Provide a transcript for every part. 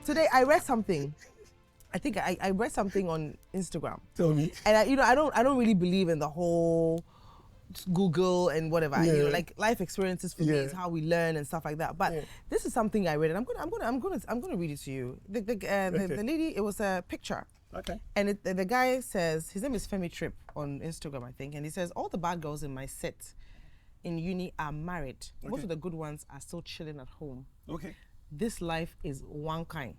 Today I read something. I think I read something on Instagram. Tell me. And I don't really believe in the whole Google and whatever. Yeah. You know, like life experiences for me is how we learn and stuff like that. But this is something I read, and I'm gonna read it to you. The lady, it was a picture. Okay. And the guy says, his name is Femi Trip on Instagram, I think, and he says, all the bad girls in my set in uni are married. Okay. Most of the good ones are still chilling at home. Okay. This life is one kind.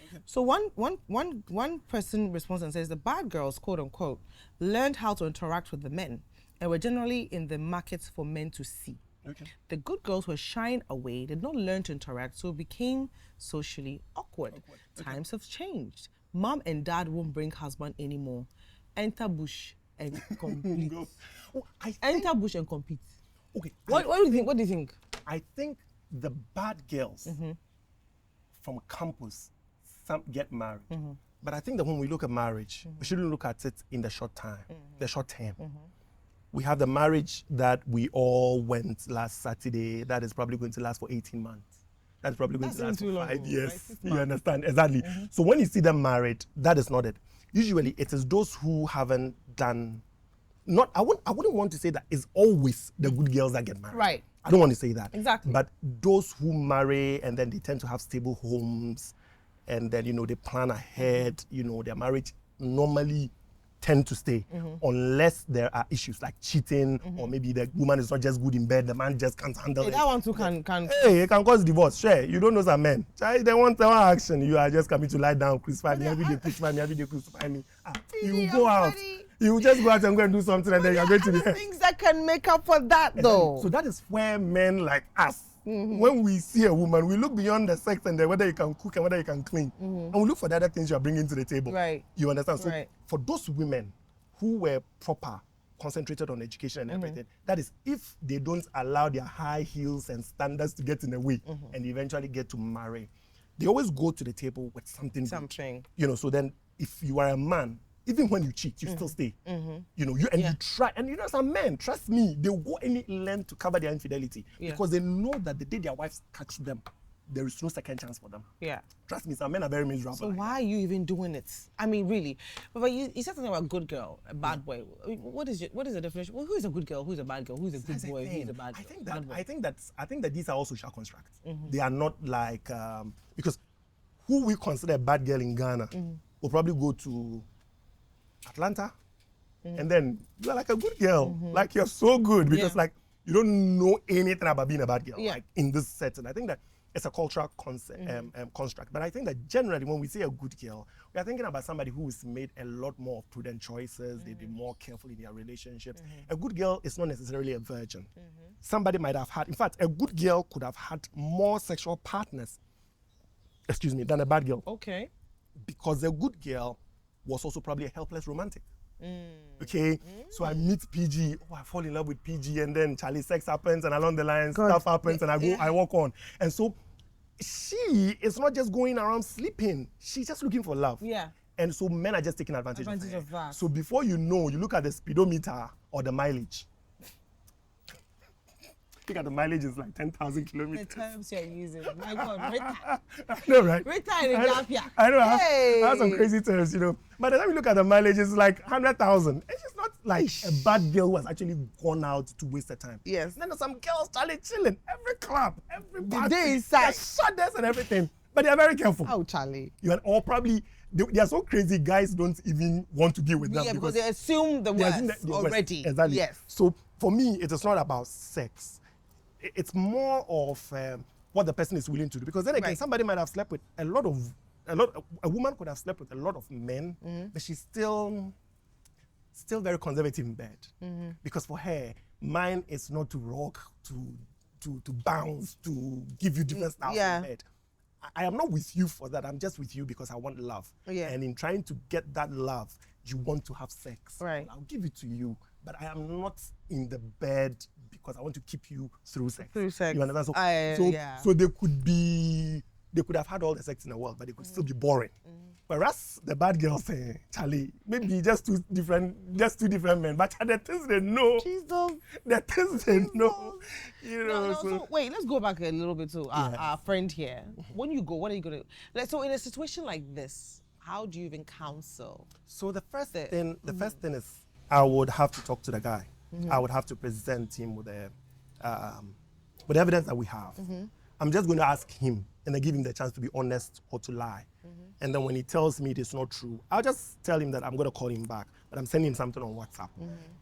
Okay. So one person responds and says the bad girls, quote unquote, learned how to interact with the men and were generally in the markets for men to see. Okay. The good girls were shying away, did not learn to interact, so became socially awkward. Okay. Times have changed. Mom and dad won't bring husband anymore. Enter bush and compete. Enter bush and compete. Okay. What do you think? What do you think? I think the bad girls from campus, some get married. But I think that when we look at marriage, we shouldn't look at it in the short time, the short term. We have the marriage that we all went last Saturday that is probably going to last for 18 months. That's probably going to last for 5 years. Right? You understand? Exactly. So when you see them married, that is not it. Usually it is those who haven't done, I wouldn't want to say that it's always the good girls that get married. Right. I don't want to say that. Exactly. But those who marry and then they tend to have stable homes and then, they plan ahead, their marriage normally tend to stay unless there are issues like cheating or maybe the woman is not just good in bed, the man just can't handle it. That one too can... Hey, it can cause divorce, sure. You don't know some men. They want action. You are just coming to lie down, crucify me every day, crucify me every day, crucify me. You go out. You just go out and go and do something and then you're going to be... things that can make up for that though. So that is where men like us, when we see a woman, we look beyond the sex and whether you can cook and whether you can clean. And we look for the other things you're bringing to the table. Right. You understand? So for those women who were proper, concentrated on education and everything, that is if they don't allow their high heels and standards to get in the way and eventually get to marry, they always go to the table with something. Good. So then if you are a man, even when you cheat, you still stay. You try, and some men, trust me, they'll go any length to cover their infidelity because they know that the day their wives catch them, there is no second chance for them. Yeah. Trust me, some men are very miserable. So why are you even doing it? I mean, really. But you said something about good girl, a bad boy. What is the definition? Well, who is a good girl? Who's a bad girl? Who's a good boy? Who's a bad girl? I think that these are all social constructs. They are not like because who we consider a bad girl in Ghana will probably go to Atlanta, and then you're like a good girl, like you're so good because like you don't know anything about being a bad girl, like in this setting. I think that it's a cultural construct, but I think that generally when we say a good girl, we are thinking about somebody who has made a lot more prudent choices. They've been more careful in their relationships. A good girl is not necessarily a virgin. Somebody might have had, in fact, a good girl could have had more sexual partners, than a bad girl. Okay. Because a good girl was also probably a helpless romantic. Okay, so I meet PG, I fall in love with PG, and then Charlie, sex happens, and along the line, stuff happens, and I walk on. And so she is not just going around sleeping, she's just looking for love. Yeah. And so men are just taking advantage of that. So before you know, you look at the speedometer or the mileage. I think the mileage is like 10,000 kilometers. The terms you're using, my God, Rita. I know, right? Rita in Ethiopia. I know, I have some crazy terms, By the time you look at the mileage, it's like 100,000. It's just not like a bad girl who has actually gone out to waste the time. Yes. And then there's some girls, Charlie, chilling. Every club, every party. They inside. Shadows and everything. But they're very careful. Oh, Charlie. Or probably, they are so crazy, guys don't even want to be with them. Yeah, because they assume the worst already. Exactly. Yes. So for me, it is not about sex. It's more of what the person is willing to do. Because then again, somebody might have slept with a woman could have slept with a lot of men, but she's still very conservative in bed. Because for her, mine is not to rock, to bounce, to give you different styles in bed. I am not with you for that. I'm just with you because I want love. Yeah. And in trying to get that love, you want to have sex. Right. I'll give it to you, but I am not in the bed because I want to keep you through sex. You understand? So there could be they could have had all the sex in the world, but they could still be boring. Whereas the bad girls say, Charlie, maybe just two different men, but the things they know, the things they know, So wait, let's go back a little bit to our friend here. When you go, what are you going to? So in a situation like this, how do you even counsel? So the first thing is I would have to talk to the guy. I would have to present him with the evidence that we have. I'm just going to ask him and then give him the chance to be honest or to lie. And then when he tells me it is not true, I'll just tell him that I'm going to call him back, but I'm sending him something on WhatsApp.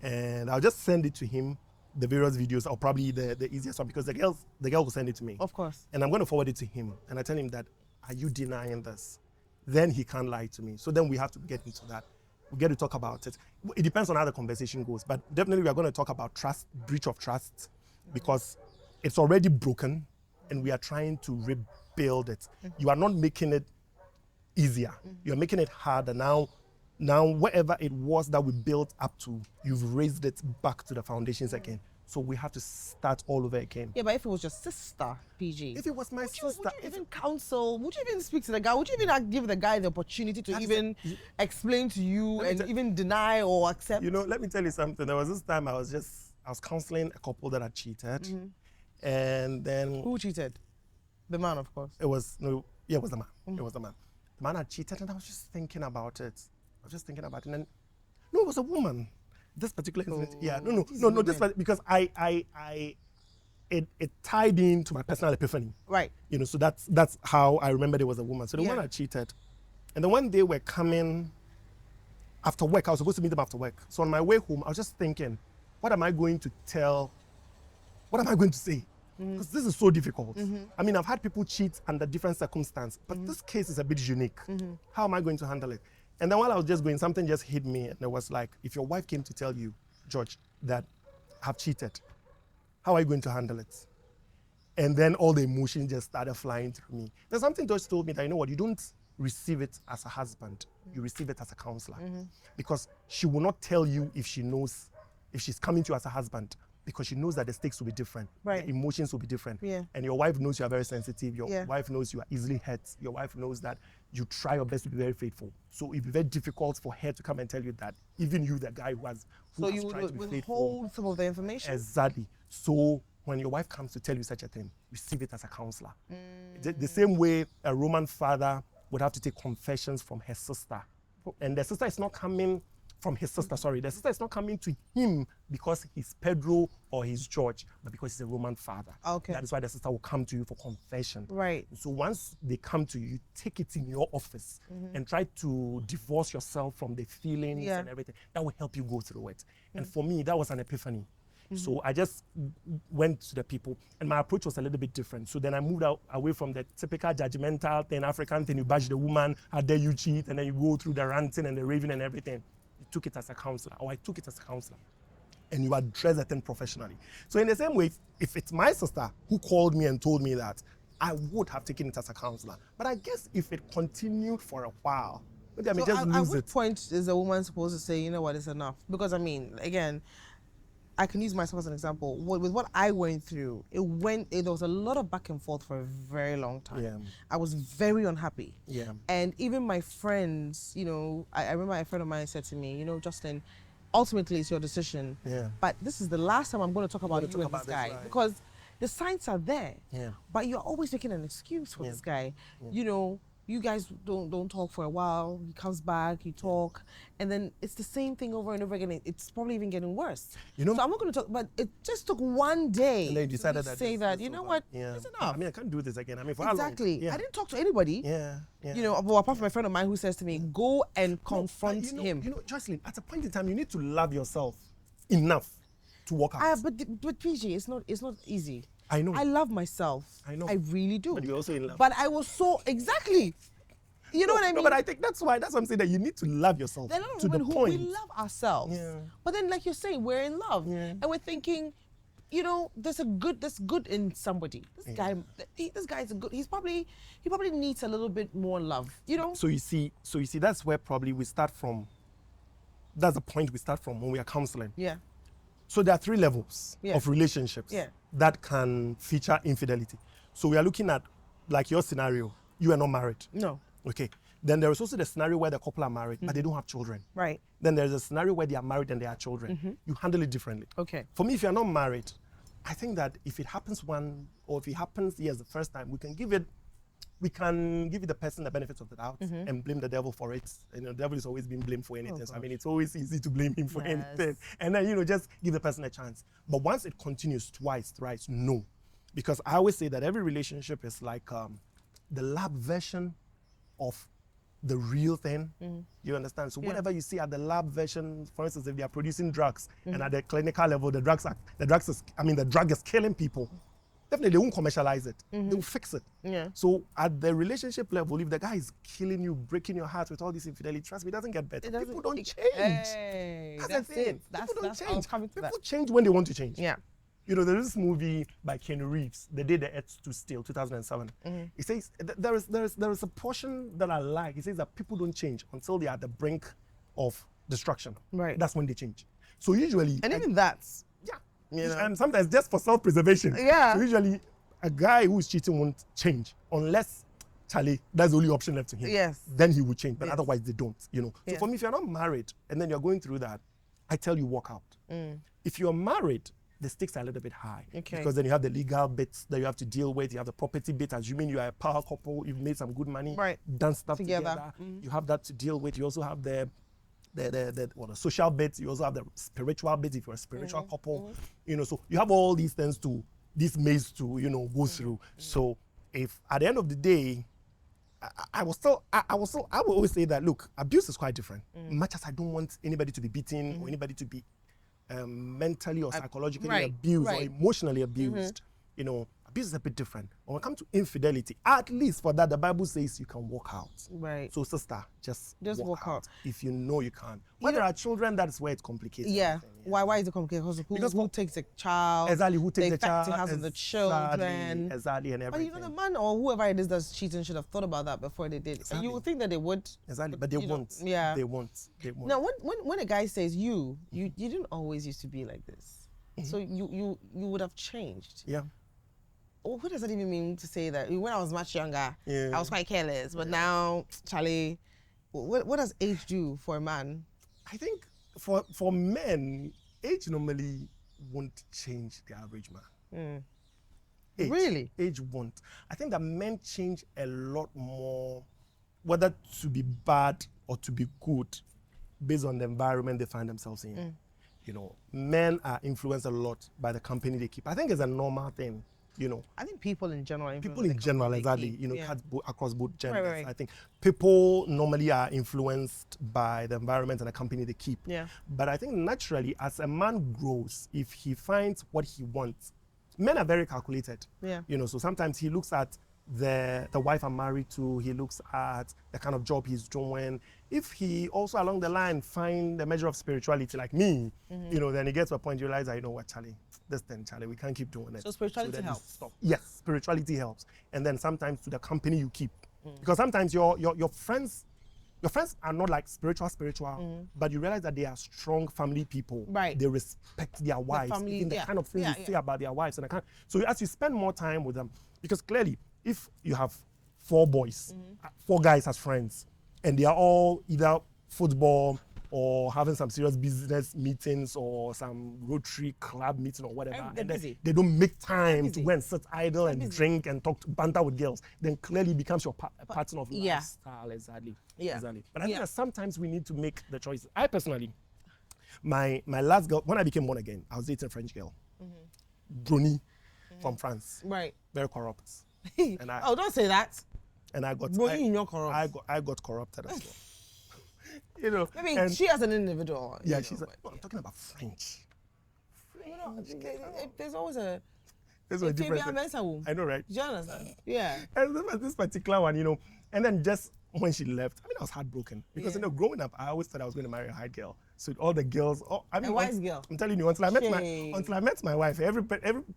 And I'll just send it to him, the various videos, or probably the easiest one, because the girl will send it to me. Of course. And I'm going to forward it to him. And I tell him that, are you denying this? Then he can't lie to me. So then we have to get into that. We get to talk about it. It depends on how the conversation goes, but definitely we are going to talk about trust, breach of trust, because it's already broken and we are trying to rebuild it. You are not making it easier. You're making it harder. Now whatever it was that we built up to, you've raised it back to the foundations again. So we have to start all over again. Yeah, but if it was your sister, PG. If it was my sister. Would you even counsel? Would you even speak to the guy? Would you even give the guy the opportunity to even explain to you and even deny or accept? Let me tell you something. There was this time I was counseling a couple that had cheated. And then... Who cheated? The man, of course. It was the man. It was the man. The man had cheated and I was just thinking about it. And then, no, it was a woman. This particular incident, because it tied into my personal epiphany. Right. So that's how I remembered it was a woman. So the woman had cheated. And then one day we're coming after work. I was supposed to meet them after work. So on my way home, I was just thinking, what am I going to tell? What am I going to say? Because this is so difficult. I mean, I've had people cheat under different circumstances, but this case is a bit unique. How am I going to handle it? And then while I was just going, something just hit me, and it was like, if your wife came to tell you, George, that I've cheated, how are you going to handle it? And then all the emotions just started flying through me. There's something George told me that, you know what, you don't receive it as a husband, you receive it as a counselor. Because she will not tell you if she's coming to you as a husband, because she knows that the stakes will be different, the emotions will be different. And your wife knows you are very sensitive, your wife knows you are easily hurt, your wife knows that you try your best to be very faithful. So it'd be very difficult for her to come and tell you that, even you, the guy who has tried to be faithful. Hold some of the information? Exactly. So when your wife comes to tell you such a thing, receive it as a counselor. The same way a Roman father would have to take confessions from her sister. And the sister is not coming from his sister, the sister is not coming to him because he's Pedro or he's George, but because he's a Roman father. Okay. That is why the sister will come to you for confession. Right. So once they come to you, you take it in your office and try to divorce yourself from the feelings and everything. That will help you go through it. And for me, that was an epiphany. So I just went to the people, and my approach was a little bit different. So then I moved away from the typical judgmental thing, African thing, you bash the woman, how dare you cheat, and then you go through the ranting and the raving and everything. You took it as a counselor, or I took it as a counselor, and you address the thing professionally. So in the same way, if it's my sister who called me and told me that, I would have taken it as a counselor. But I guess if it continued for a while, maybe I may just lose it. At what point is a woman supposed to say, you know what, it's enough? Because I mean, again, I can use myself as an example. With what I went through, there was a lot of back and forth for a very long time. I was very unhappy. And even my friends, I remember a friend of mine said to me, Jocelyn, ultimately it's your decision. But this is the last time I'm going to talk about you and this guy. Because the signs are there. But you're always making an excuse for this guy. You guys don't talk for a while. He comes back, you talk, and then it's the same thing over and over again. It's probably even getting worse. So I'm not going to talk, but it just took one day. And then you decided to say that, you know what, it's enough. I mean, I can't do this again. I mean, for exactly. How long? I didn't talk to anybody. Apart from a friend of mine who says to me, go and confront him. Jocelyn, at a point in time, you need to love yourself enough to walk out. But PG, it's not easy. I know. I love myself. I know. I really do. But you're also in love. But I was so, exactly. You know what I mean? No, but I think that's why I'm saying that you need to love yourself. There are a lot of women who we love ourselves. But then, like you're saying, we're in love. And we're thinking, there's good in somebody. This guy is a good, he probably needs a little bit more love, So you see, that's where probably that's the point we start from when we are counseling. So there are 3 levels of relationships that can feature infidelity. So we are looking at like your scenario, you are not married. No. Okay. Then there is also the scenario where the couple are married, but they don't have children. Right. Then there's a scenario where they are married and they are children. You handle it differently. Okay. For me, if you're not married, I think that if it happens one, or if it happens, yes, the first time, we can give the person the benefit of the doubt and blame the devil for it. You know, the devil is always being blamed for anything. So, I mean, it's always easy to blame him for anything. And then, you know, just give the person a chance. But once it continues twice, thrice, no. Because I always say that every relationship is like the lab version of the real thing. You understand? So whatever you see at the lab version, for instance, if they are producing drugs and at the clinical level, the drug is killing people, definitely they won't commercialize it. They will fix it. Yeah. So at the relationship level, if the guy is killing you, breaking your heart with all this infidelity, trust me, it doesn't get better. People don't change. Hey, that's the thing. People don't change. People change when they want to change. Yeah. You know, there is this movie by Keanu Reeves, The Day the Earth Stood Still, 2007. He says, there is a portion that I like. He says that people don't change until they are at the brink of destruction. Right. That's when they change. So usually... And even that's... Yeah. You know? And sometimes just for self-preservation. Yeah. So usually a guy who is cheating won't change unless, Charlie, that's the only option left to him. Yes. Then he will change, but otherwise they don't, you know. So for me, if you're not married and then you're going through that, I tell you, walk out. If you're married, the stakes are a little bit high. Okay. Because then you have the legal bits that you have to deal with. You have the property bit, assuming you are a power couple, you've made some good money, done stuff together. You have that to deal with. You also have the social bit. You also have the spiritual bit if you're a spiritual couple. You know, so you have all these things this maze to, you know, go through. So if at the end of the day, I will always say that, look, abuse is quite different. Much as I don't want anybody to be beaten or anybody to be mentally or psychologically abused or emotionally abused, you know, abuse is a bit different. When it comes to infidelity, at least for that, the Bible says you can walk out. Right. So sister, just walk out. If you know you can. When there are children, that's where it's complicated. Yeah. Why is it complicated? Because who takes the child? Exactly, who takes the child? The house of the children. Exactly, and everything. But you know, the man or whoever it is that's cheating should have thought about that before they did. Exactly. And you would think that they would. Exactly, but they won't. Yeah. They won't. Now, when a guy says you didn't always used to be like this, so you would have changed. Yeah. Oh, what does that even mean to say that? When I was much younger, I was quite careless, but now, Charlie, what does age do for a man? I think for men, age normally won't change the average man. Really? Age won't. I think that men change a lot more, whether to be bad or to be good, based on the environment they find themselves in. You know, men are influenced a lot by the company they keep. I think it's a normal thing. You know, I think people in general. Exactly. You know, across both genders. Right. I think people normally are influenced by the environment and the company they keep. Yeah. But I think naturally, as a man grows, if he finds what he wants, men are very calculated. Yeah. You know, so sometimes he looks at the wife I'm married to. He looks at the kind of job he's doing. If he also along the line find a measure of spirituality like me, you know, then he gets to a point you realize, you know what, Charlie. Charlie, we can't keep doing it. So spirituality helps. Yes, spirituality helps. And then sometimes to the company you keep. Because sometimes your friends are not like spiritual, but you realize that they are strong family people. Right. They respect their wives. Even the kind of things they say about their wives. So as you spend more time with them, because clearly, if you have 4 boys, 4 guys as friends, and they are all either football or having some serious business meetings or some Rotary club meeting or whatever, and they don't make time to go and sit idle and drink and talk to banter with girls, then clearly it becomes your pattern of lifestyle. Exactly. But I think that sometimes we need to make the choice. I personally, my last girl, when I became born again, I was dating a French girl, Bruni, from France. Right. Very corrupt. And don't say that. And I got corrupted as well. You know, maybe she as an individual. Yeah, I'm talking about French. You know, there's always a difference. I know, right? Do you understand? Yeah. And this particular one, you know, and then just when she left, I was heartbroken because you know, growing up, I always thought I was going to marry a hard girl. So all the girls, a wise girl. I'm telling you, until I met my wife, every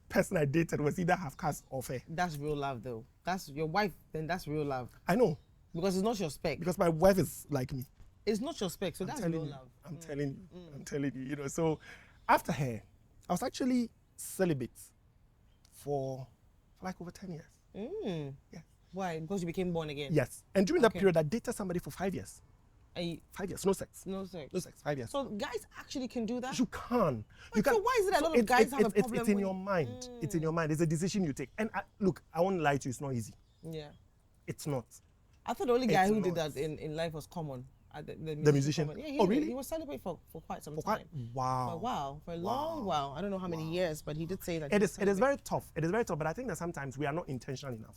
person I dated was either half caste or fair. That's real love, though. That's your wife. Then that's real love. I know. Because it's not your spec. Because my wife is like me. It's not your spec, so that's real love. I'm telling you, you know. So after her, I was actually celibate for like over 10 years. Yeah. Why? Because you became born again? Yes. And during that period, I dated somebody for 5 years. 5 years, no sex. No sex. No sex, 5 years. So guys actually can do that? You can. Wait, so why is it a lot of guys have a problem? It's in your mind. It's in your mind. It's a decision you take. And look, I won't lie to you, it's not easy. Yeah. It's not. I thought the only guy who did that in life was Common. The musician? Yeah, really? He was celebrated for quite some time. Wow. For a long while. I don't know how many years, but he did say that. It is very tough. It is very tough, but I think that sometimes we are not intentional enough.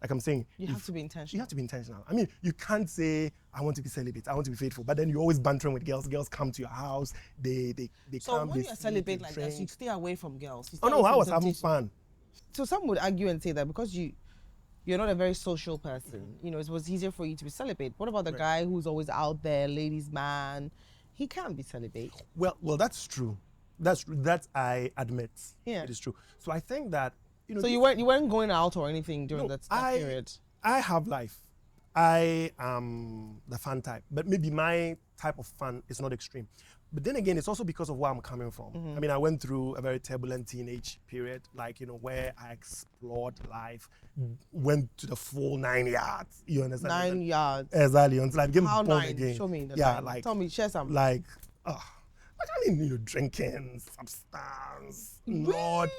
Like I'm saying, you have to be intentional. You have to be intentional. I mean, you can't say, I want to be celibate, I want to be faithful, but then you're always bantering with girls. Girls come to your house, they so come. So when you're celibate like that, you stay away from girls. Oh no, I was having fun. So some would argue and say that because you're not a very social person, you know, it was easier for you to be celibate. What about the guy who's always out there, ladies' man? He can't be celibate. Well, that's true. That's true. That I admit. Yeah. It is true. So I think that, you know. So you weren't going out or anything during that period? I have life. I am the fun type, but maybe my type of fun is not extreme. But then again, it's also because of where I'm coming from. I mean, I went through a very turbulent teenage period, like, you know, where I explored life, went to the full 9 yards. You understand? 9 yards. Exactly. Until I became born 9? again. Show me. Like, tell me, share some. I mean, you know, drinking, substance, not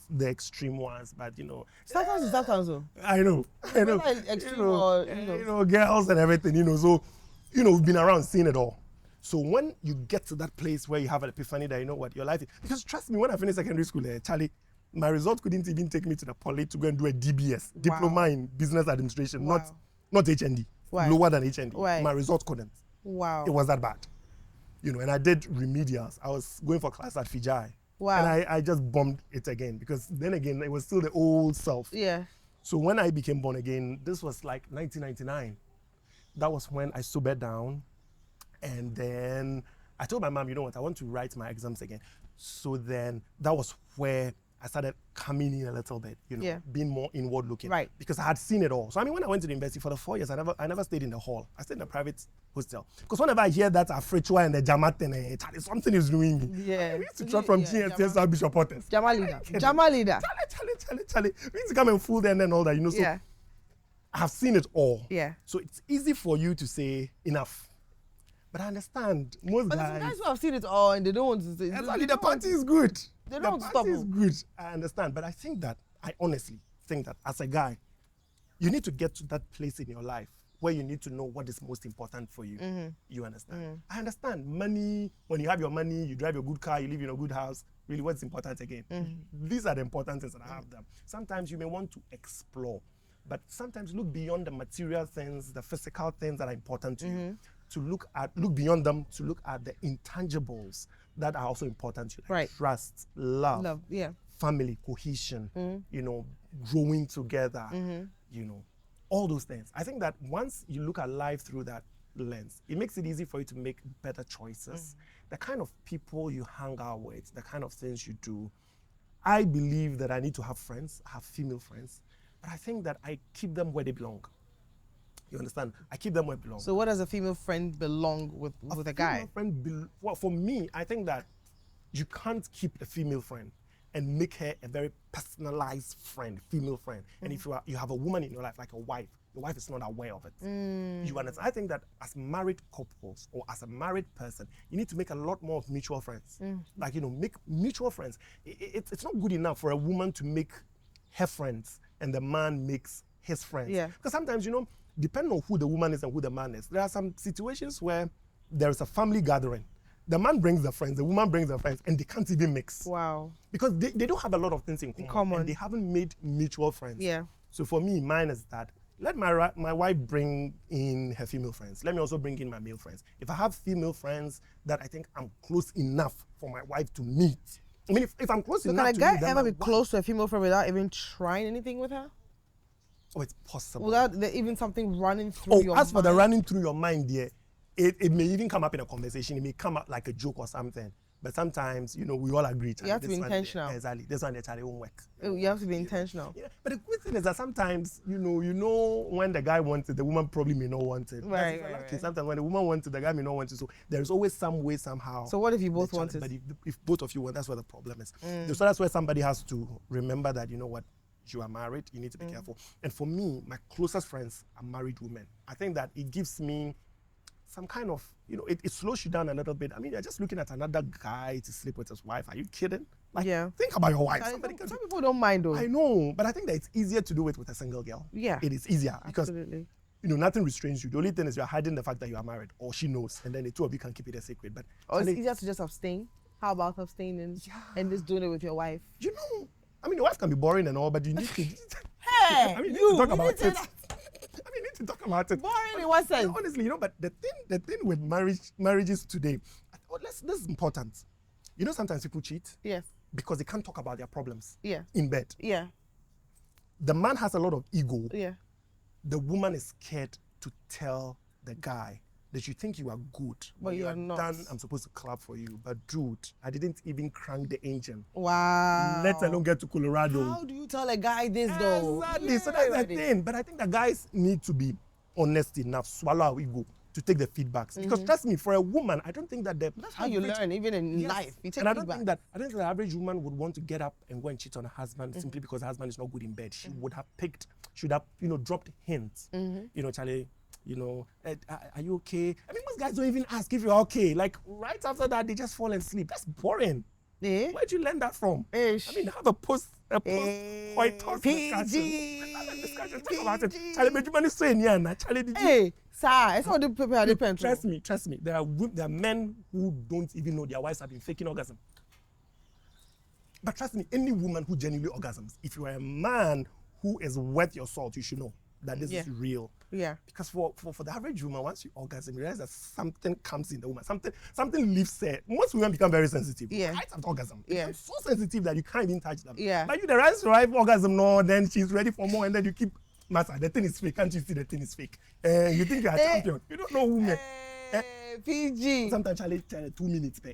the extreme ones, but you know. Substance is substance, though. I know. Like extreme you know, girls and everything, you know. So, you know, we've been around seeing it all. So when you get to that place where you have an epiphany that you know what your life is, because trust me, when I finished secondary school, Charlie, my result couldn't even take me to the poly to go and do a DBS, diploma in business administration, not HND, lower than HND. Why? My result couldn't. Wow. It was that bad. You know, and I did remedials. I was going for class at Fijai. Wow. And I just bombed it again because then again, it was still the old self. Yeah. So when I became born again, this was like 1999. That was when I sobered down. And then I told my mom, you know what, I want to write my exams again. So then that was where I started coming in a little bit, you know, being more inward looking. Right. Because I had seen it all. So I mean, when I went to the university for the 4 years, I never stayed in the hall. I stayed in a private hostel. Because whenever I hear that Africhua and the Jamat, something is doing me. Yeah. We used to drop from GSS Bishop Potters. Jama leader. Charlie. We used to come and fool them and all that, you know. So I have seen it all. Yeah. So it's easy for you to say enough. But I understand most guys. But the guys who have seen it all and they don't want to say. Exactly, the party is good. They don't stop. The party is good. I understand, but I honestly think that as a guy, you need to get to that place in your life where you need to know what is most important for you. You understand? I understand. Money, when you have your money, you drive a good car, you live in a good house. Really, what's important again? These are the important things that I have them. Sometimes you may want to explore, but sometimes look beyond the material things, the physical things that are important to you. To look beyond them, to look at the intangibles that are also important to you, like trust, love, family, cohesion, you know, growing together, you know, all those things. I think that once you look at life through that lens, it makes it easy for you to make better choices. The kind of people you hang out with, the kind of things you do. I believe that I need to have friends, have female friends, but I think that I keep them where they belong. You understand? I keep them where it belongs. So what does a female friend belong with a guy? Well, for me, I think that you can't keep a female friend and make her a very personalized friend, female friend. And if you have a woman in your life, like a wife, your wife is not aware of it. You understand? I think that as married couples or as a married person, you need to make a lot more of mutual friends. Like, you know, make mutual friends. It's not good enough for a woman to make her friends and the man makes his friends. Yeah. Because sometimes, you know, depending on who the woman is and who the man is, there are some situations where there is a family gathering. The man brings the friends, the woman brings the friends, and they can't even mix. Wow. Because they don't have a lot of things in common. And they haven't made mutual friends. Yeah. So for me, mine is that, let my wife bring in her female friends. Let me also bring in my male friends. If I have female friends that I think I'm close enough for my wife to meet, I mean, if I'm close enough to meet, can a guy ever be close to a female friend without even trying anything with her? Oh, it's possible. Without even something running through your mind? As for the running through your mind, yeah, it may even come up in a conversation. It may come up like a joke or something. But sometimes, you know, we all agree. You have to be intentional. Exactly. This one, it won't work. You have to be intentional. Yeah. But the good thing is that sometimes, you know when the guy wants it, the woman probably may not want it. Right. Sometimes when the woman wants it, the guy may not want it. So there's always some way, somehow. So what if you both want it? But if both of you want, that's where the problem is. So that's where somebody has to remember that, you know what, you are married, you need to be careful. And for me, my closest friends are married women. I think that it gives me some kind of, it slows you down a little bit. I mean, you're just looking at another guy to sleep with his wife. Are you kidding? Like, think about your wife. Some people don't mind though. I know, but I think that it's easier to do it with a single girl. Yeah. It is easier because, absolutely. Nothing restrains you. The only thing is you're hiding the fact that you are married, or she knows, and then the two of you can keep it a secret. But it's easier to just abstain. How about abstaining and just doing it with your wife? I mean, your wife can be boring and all, but you need to. Hey, you need to talk about it. You need to talk about it. Boring in what sense? Honestly, but the thing with marriages today, this is important. Sometimes people cheat. Yes. Because they can't talk about their problems. Yeah. In bed. Yeah. The man has a lot of ego. Yeah. The woman is scared to tell the guy that you think you are good. But you are not. Done, I'm supposed to clap for you. But dude, I didn't even crank the engine. Wow. Let alone get to Colorado. How do you tell a guy this though? Exactly. So that's the thing. But I think the guys need to be honest enough, swallow our ego to take the feedbacks. Because trust me, for a woman, I don't think that that's how you learn, even in life. You take and I don't think the average woman would want to get up and go and cheat on her husband simply because her husband is not good in bed. She would have dropped hints. Charlie, are you okay? I mean, most guys don't even ask if you're okay. Like, right after that, they just fall asleep. That's boring. Where'd you learn that from? Ish. I mean, have a post-coitus discussion. Talk about it. Charlie, Benjamin is saying, Charlie, did you? Sir, it's all the people depend. Trust me. There are men who don't even know their wives have been faking orgasm. But trust me, any woman who genuinely orgasms, if you are a man who is worth your salt, you should know that this is real. Yeah. Because for the average woman, once you orgasm, you realize that something comes in the woman. Something leaves her. Most women become very sensitive. Yeah. Right after orgasm. Yeah. It's so sensitive that you can't even touch them. Yeah. But the right orgasm, no, then she's ready for more, and then you keep. Master, the thing is fake. Can't you see the thing is fake? You think you're a champion. You don't know women. PG. Sometimes Charlie 2 minutes per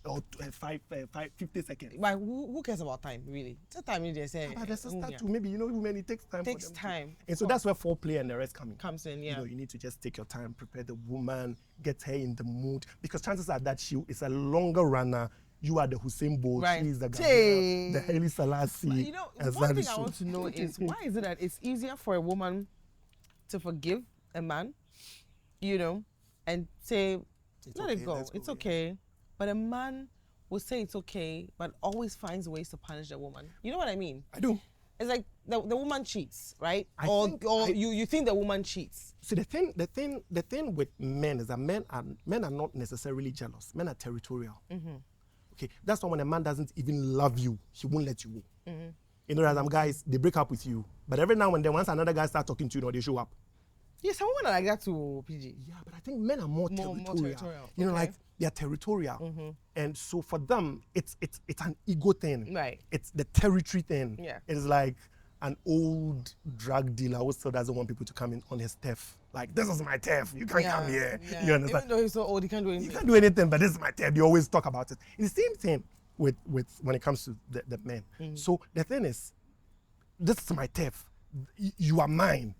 or 50 seconds. But who cares about time, really? It's time you just say. But the sister too. Maybe, women, it takes time. Takes time. And so that's where foreplay and the rest comes in, yeah. You need to just take your time, prepare the woman, get her in the mood. Because chances are that she is a longer runner. You are the Hussein Bolt, she is the Gabriel, the Haile Selassie. But one thing I want to know is why is it that it's easier for a woman to forgive a man, and say, let it go, it's okay. But a man will say it's okay, but always finds ways to punish the woman. You know what I mean? I do. It's like the woman cheats, right? You think the woman cheats. So the thing with men is that men are not necessarily jealous. Men are territorial. Okay, that's why when a man doesn't even love you, he won't let you go. There's some guys, they break up with you, but every now and then, once another guy starts talking to you, they show up. Yes, some women are like that too, PG. Yeah, but I think men are more territorial. Like they are territorial, and so for them, it's an ego thing. Right. It's the territory thing. Yeah. It's like an old drug dealer who still doesn't want people to come in on his turf. Like, this is my turf. You can't come here. Yeah. You understand? Even though he's so old, he can't do anything. You can't do anything, but this is my turf. You always talk about it. It's the same thing with when it comes to the men. So the thing is, this is my turf. You are mine.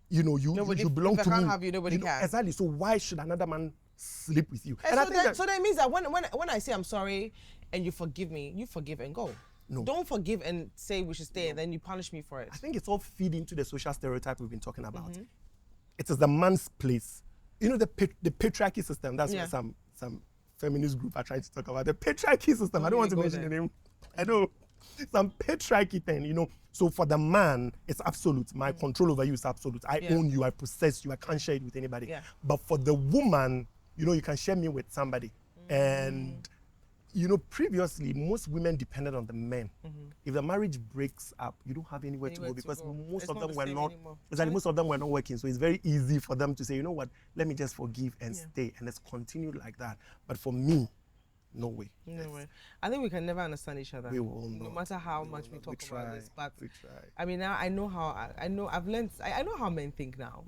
You belong to me. If I can't have you, nobody can. Exactly. So why should another man sleep with you? So that means that when I say I'm sorry and you forgive me, you forgive and go. No. Don't forgive and say we should stay and then you punish me for it. I think it's all feeding into the social stereotype we've been talking about. It is the man's place. The patriarchy system. That's what some feminist group are trying to talk about. The patriarchy system. I don't want to mention the name. I know. Some patriarchy thing, So for the man, it's absolute. My control over you is absolute. I own you. I possess you. I can't share it with anybody. Yeah. But for the woman, you can share me with somebody. And previously, most women depended on the men. If the marriage breaks up, you don't have anywhere to go because most of them were not working. So it's very easy for them to say, you know what, let me just forgive and stay. And let's continue like that. But for me, no way. No way. I think we can never understand each other. We will not. No matter how much we talk about this. But we try. I mean, now I know I've learned, I know how men think now.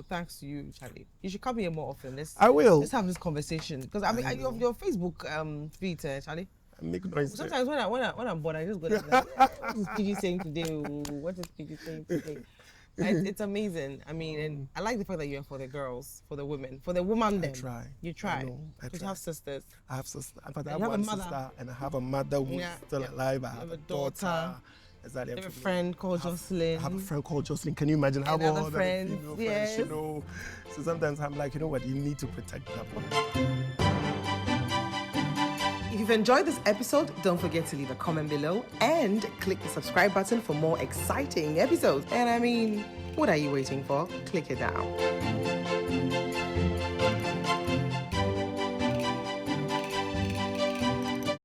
Thanks to you, Charlie. You should come here more often. I will. Let's have this conversation. Because I mean, your Facebook feed, Charlie. I make noise. Sometimes when I'm bored, I just go like, what is PG saying today? What is PG saying today? It's amazing. I mean, and I like the fact that you're for the girls, for the women, for the woman. Then you try. I try. You have sisters. I have sisters. I have one sister, and I have a mother who's still alive. I have a daughter. Exactly. I have a friend called Joselyn. I have a friend called Joselyn. Can you imagine how all the female yes. friends, So sometimes I'm like, you know what, you need to protect that one. If you've enjoyed this episode, don't forget to leave a comment below and click the subscribe button for more exciting episodes. And I mean, what are you waiting for? Click it now.